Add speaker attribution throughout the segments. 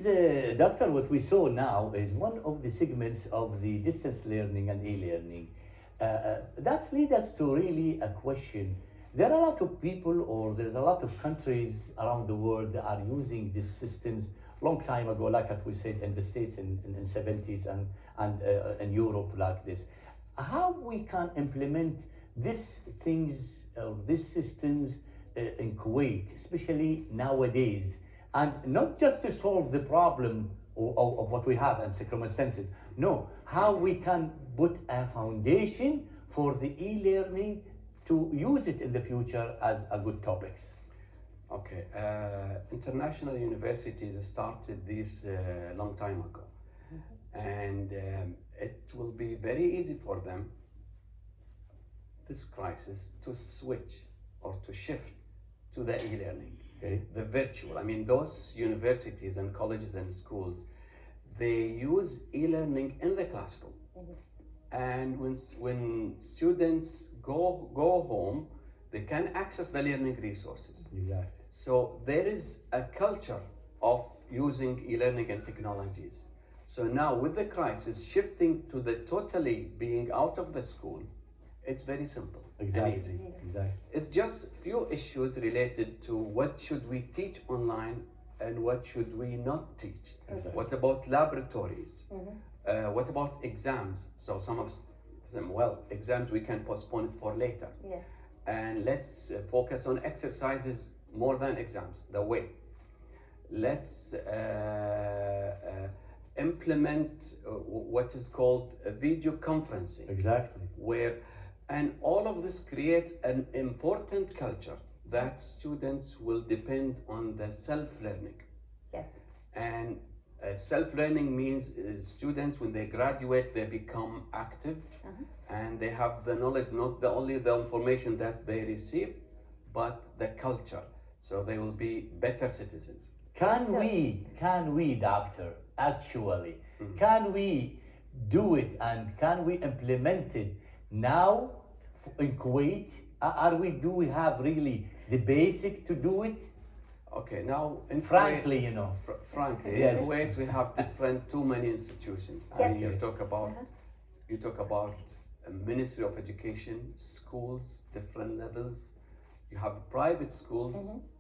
Speaker 1: Doctor, what we saw now is one of the segments of the distance learning and e-learning. That's lead us to really a question. There are a lot of people, or there's a lot of countries around the world that are using these systems long time ago, like what we said in the States in 70s and in Europe like this. How we can implement these things, these systems in Kuwait, especially nowadays, and not just to solve the problem of what we have and circumstances. No, how we can put a foundation for the e-learning to use it in the future as a good topics.
Speaker 2: Okay, international universities started this a long time ago, and it will be very easy for them, this crisis, to switch or to shift to the e-learning,
Speaker 1: Okay.
Speaker 2: the virtual. I mean, those universities and colleges and schools, they use e-learning in the classroom. And when students go home, they can access the learning resources.
Speaker 1: Exactly.
Speaker 2: So there is a culture of using e-learning and technologies. So now with the crisis, shifting to the totally being out of the school, it's very simple
Speaker 1: Exactly.
Speaker 2: and easy.
Speaker 1: Exactly.
Speaker 2: It's just few issues related to what should we teach online and what should we not teach.
Speaker 1: Exactly.
Speaker 2: What about laboratories? What about exams? So some of them, well, exams we can postpone it for later.
Speaker 3: Yeah.
Speaker 2: And let's focus on exercises more than exams, the way. Let's implement what is called video conferencing.
Speaker 1: Exactly.
Speaker 2: And all of this creates an important culture that students will depend on the self-learning.
Speaker 3: Yes.
Speaker 2: And self-learning means students, when they graduate, they become active and they have the knowledge, not only the information that they receive, but the culture. So they will be better citizens.
Speaker 1: Can we, doctor, actually, can we do it and can we implement it now in Kuwait? Do we have really the basic to do it?
Speaker 2: Okay, now in
Speaker 1: Frankly,
Speaker 2: Kuwait,
Speaker 1: you know.
Speaker 2: frankly,
Speaker 1: Yes.
Speaker 2: in Kuwait we have too many institutions. I
Speaker 3: Yes.
Speaker 2: mean, you talk about a Ministry of Education, schools, different levels. You have private schools.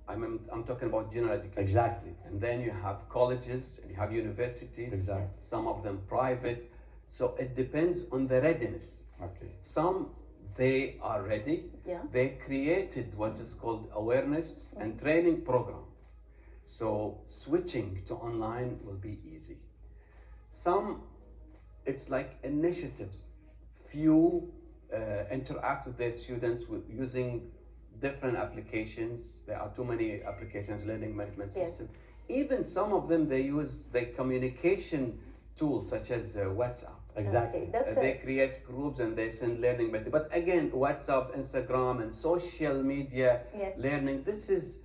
Speaker 2: I'm talking about general education.
Speaker 1: Exactly.
Speaker 2: And then you have colleges and you have universities.
Speaker 1: Exactly.
Speaker 2: Some of them private. So it depends on the readiness.
Speaker 1: Okay.
Speaker 2: Some, they are ready.
Speaker 3: Yeah.
Speaker 2: They created what is called awareness and training program. So switching to online will be easy. Some, it's like initiatives. Few interact with their students with using different applications. There are too many applications, learning management
Speaker 3: Yes.
Speaker 2: system. Even some of them, they use the communication tools such as WhatsApp.
Speaker 1: Exactly.
Speaker 3: Okay, Doctor,
Speaker 2: They create groups and they send learning material. But again, WhatsApp, Instagram, and social media
Speaker 3: Yes.
Speaker 2: learning, this is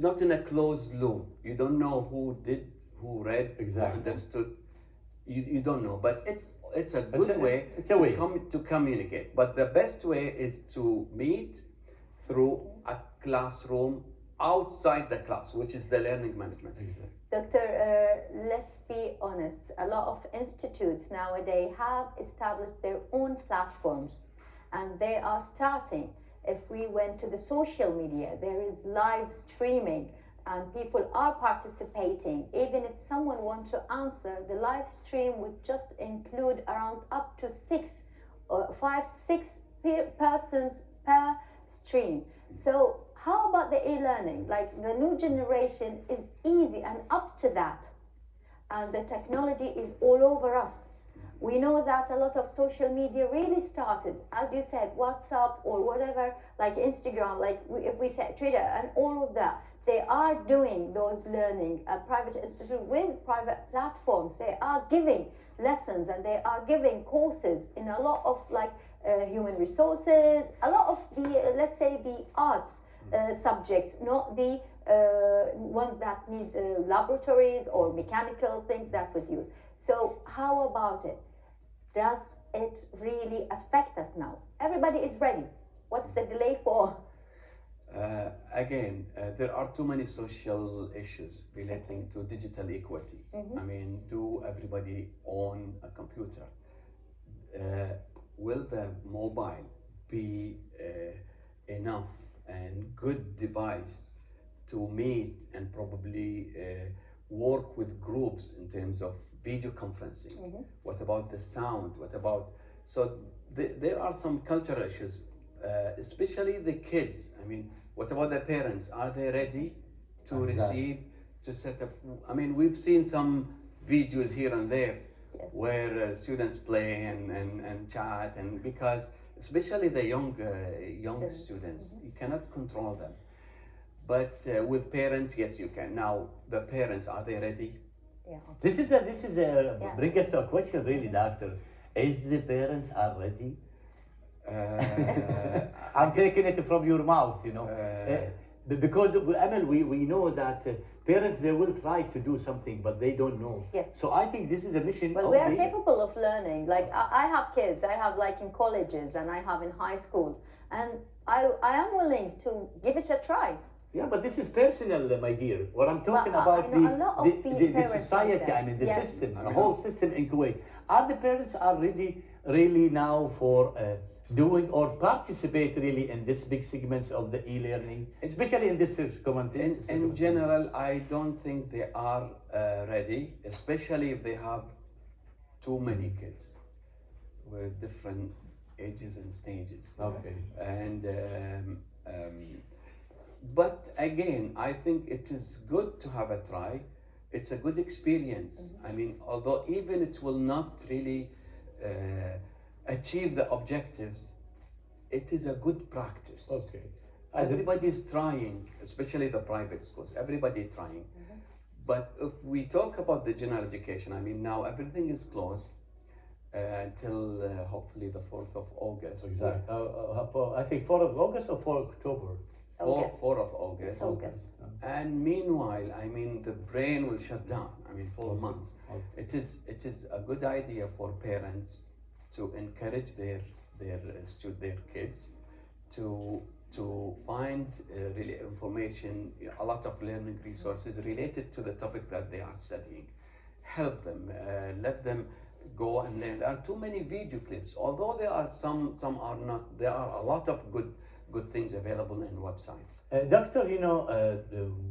Speaker 2: not in a closed loop. You don't know who read, who
Speaker 1: Exactly.
Speaker 2: understood. You don't know, but it's a good way
Speaker 1: it's a way.
Speaker 2: to communicate. But the best way is to meet through a classroom outside the class, which is the learning management system.
Speaker 3: Doctor, let's be honest. A lot of institutes nowadays have established their own platforms, and they are starting. If we went to the social media, there is live streaming, and people are participating. Even if someone wants to answer, the live stream would just include around up to 5-6 persons per stream. So how about the e-learning? Like, the new generation is easy and up to that, and the technology is all over us. We know that a lot of social media really started, as you said, WhatsApp or whatever, like Instagram, if we say Twitter and all of that. They are doing those learning, private institute with private platforms. They are giving lessons and they are giving courses in a lot of human resources, a lot of the, let's say, the arts subjects, not the ones that need laboratories or mechanical things that would use. So how about it? Does it really affect us now? Everybody is ready. What's the delay for?
Speaker 2: Again, there are too many social issues relating to digital equity. I mean, do everybody own a computer? Will the mobile be enough and good device to meet and probably work with groups in terms of video conferencing? What about the sound? What about, so there are some cultural issues, especially the kids. I mean, what about the parents? Are they ready to receive, to set up? I mean, we've seen some videos here and there where students play and chat, and because especially the young students, you cannot control them. But with parents, yes, you can. Now, the parents, are they ready?
Speaker 3: Yeah.
Speaker 1: This is a bring us to a question, really, doctor. Is the parents are ready? I'm taking it from your mouth, you know. Because Amal, we know that parents, they will try to do something, but they don't know.
Speaker 3: Yes.
Speaker 1: So I think this is a mission.
Speaker 3: Well, we are capable of learning. Like I have kids. I have like in colleges and I have in high school, and I am willing to give it a try.
Speaker 1: Yeah, but this is personal, my dear. What I'm talking
Speaker 3: Well,
Speaker 1: about,
Speaker 3: I know a lot of
Speaker 1: the
Speaker 3: parents like
Speaker 1: society,
Speaker 3: that.
Speaker 1: I mean, the
Speaker 3: Yes.
Speaker 1: system,
Speaker 2: I
Speaker 1: the
Speaker 2: mean,
Speaker 1: whole system in Kuwait. Are the parents are really now for doing or participate really in this big segments of the e-learning, especially in this community?
Speaker 2: In general, I don't think they are ready, especially if they have too many kids with different ages and stages.
Speaker 1: Okay.
Speaker 2: And but again, I think it is good to have a try. It's a good experience. I mean, although even it will not really achieve the objectives, it is a good practice.
Speaker 1: Okay.
Speaker 2: Everybody is trying, especially the private schools. Everybody trying. But if we talk about the general education, I mean, now everything is closed until hopefully the 4th of August.
Speaker 1: Exactly. I think 4th of August or 4th of October.
Speaker 2: 4th of August.
Speaker 3: August.
Speaker 2: And meanwhile, I mean, the brain will shut down. I mean, for months.
Speaker 1: Okay.
Speaker 2: It is a good idea for parents to encourage their kids to find really information, a lot of learning resources related to the topic that they are studying. Help them, let them go and learn. There are too many video clips. Although there are some are not. There are a lot of good things available in websites.
Speaker 1: Doctor, you know,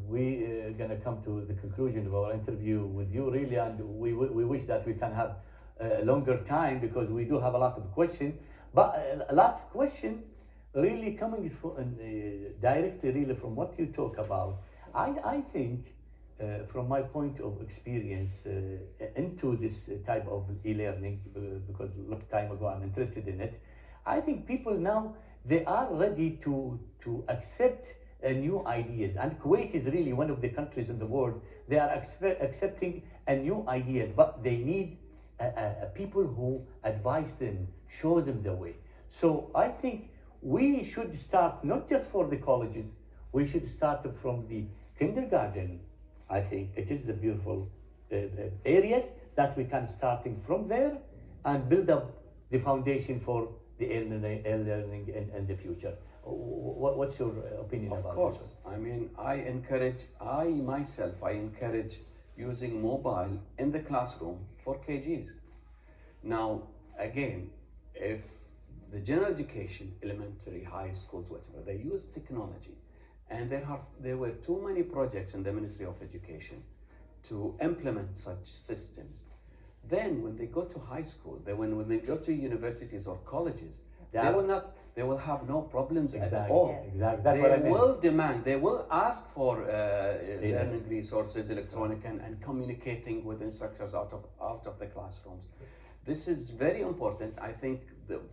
Speaker 1: we gonna come to the conclusion of our interview with you, really, and we wish that we can have a longer time because we do have a lot of questions. But last question, really coming from, directly, really from what you talk about, I think, from my point of experience into this type of e-learning, because a long time ago I'm interested in it, I think people now, they are ready to accept new ideas. And Kuwait is really one of the countries in the world, they are accepting new ideas, but they need people who advise them, show them the way. So I think we should start not just for the colleges, we should start from the kindergarten. I think it is the beautiful areas that we can starting from there and build up the foundation for the e-learning in the future. What's your opinion about this?
Speaker 2: Of course. I mean, I encourage using mobile in the classroom for KGs. Now, again, if the general education, elementary, high schools, whatever, they use technology, and there were too many projects in the Ministry of Education to implement such systems. Then when they go to high school, when they go to universities or colleges, they will have no problems at all.
Speaker 1: Yes. Exactly. That's what I meant.
Speaker 2: They will ask for learning resources, electronic and communicating with instructors out of the classrooms. This is very important. I think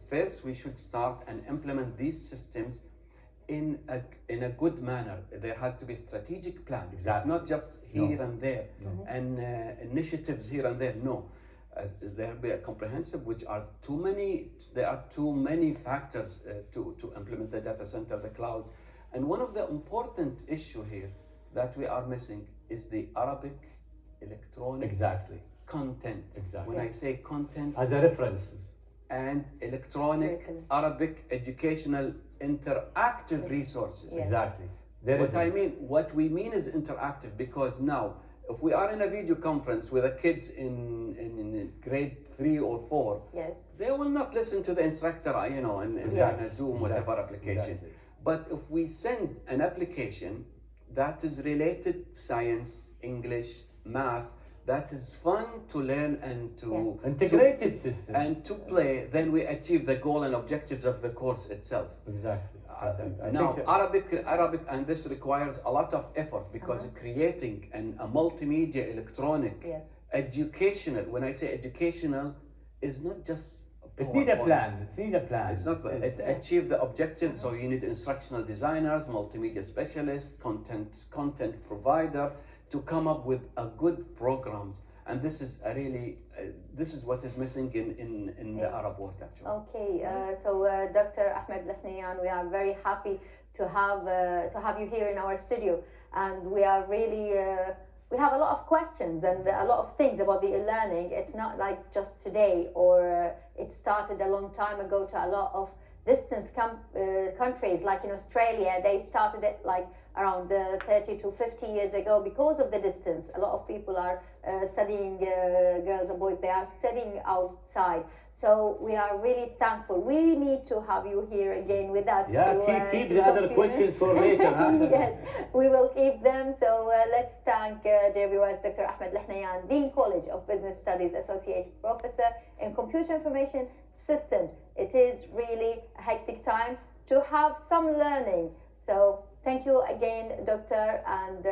Speaker 2: first we should start and implement these systems in a good manner. There has to be a strategic plan.
Speaker 1: Exactly.
Speaker 2: It's not just here and there and initiatives here and there. No, there will be a comprehensive, which are too many. There are too many factors to implement the data center, the clouds, and one of the important issue here that we are missing is the Arabic electronic content.
Speaker 1: Exactly.
Speaker 2: When I say content,
Speaker 1: as a references
Speaker 2: and electronic
Speaker 3: Curriculum.
Speaker 2: Arabic educational interactive resources.
Speaker 3: Yeah.
Speaker 1: Exactly. There
Speaker 2: What
Speaker 1: is
Speaker 2: I
Speaker 1: it.
Speaker 2: mean, what we mean is interactive, because now, if we are in a video conference with the kids in grade 3 or 4,
Speaker 3: Yes.
Speaker 2: they will not listen to the instructor, in
Speaker 1: Exactly.
Speaker 2: a Zoom,
Speaker 1: Exactly.
Speaker 2: whatever application.
Speaker 1: Exactly.
Speaker 2: But if we send an application that is related to science, English, math, that is fun to learn and to
Speaker 3: Yes.
Speaker 1: Integrated system.
Speaker 2: and to play, then we achieve the goal and objectives of the course itself.
Speaker 1: Exactly. Exactly. I
Speaker 2: Now,
Speaker 1: think
Speaker 2: Arabic, and this requires a lot of effort, because creating a multimedia electronic
Speaker 3: Yes.
Speaker 2: educational, when I say educational, is not just
Speaker 1: it need a
Speaker 2: PowerPoint.
Speaker 1: plan. It need a plan.
Speaker 2: It's not it achieve the objective, so you need instructional designers, multimedia specialists, content provider to come up with a good programs. And this is a really this is what is missing in the Arab world, actually.
Speaker 3: Okay, so Dr. Ahmed Al-Hunaiyyan, we are very happy to have you here in our studio, and we are really we have a lot of questions and a lot of things about the e-learning. It's not like just today, or it started a long time ago to a lot of distant countries, like in Australia. They started it like around 30 to 50 years ago because of the distance. A lot of people are studying, girls and boys, they are studying outside. So we are really thankful. We need to have you here again with us.
Speaker 1: Yeah, keep the other questions for later, huh?
Speaker 3: Yes, we will keep them. So let's thank, dear viewers, Dr. Ahmed Al-Hunaiyyan, Dean College of Business Studies, Associate Professor in Computer Information Systems. It is really a hectic time to have some learning. So thank you again, Doctor, and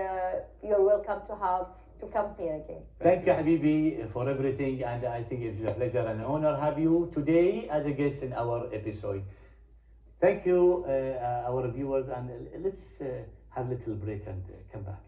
Speaker 3: you're welcome to come here again.
Speaker 1: Thank you, Habibi, for everything, and I think it's a pleasure and honor have you today as a guest in our episode. Thank you, our viewers, and let's have a little break and come back.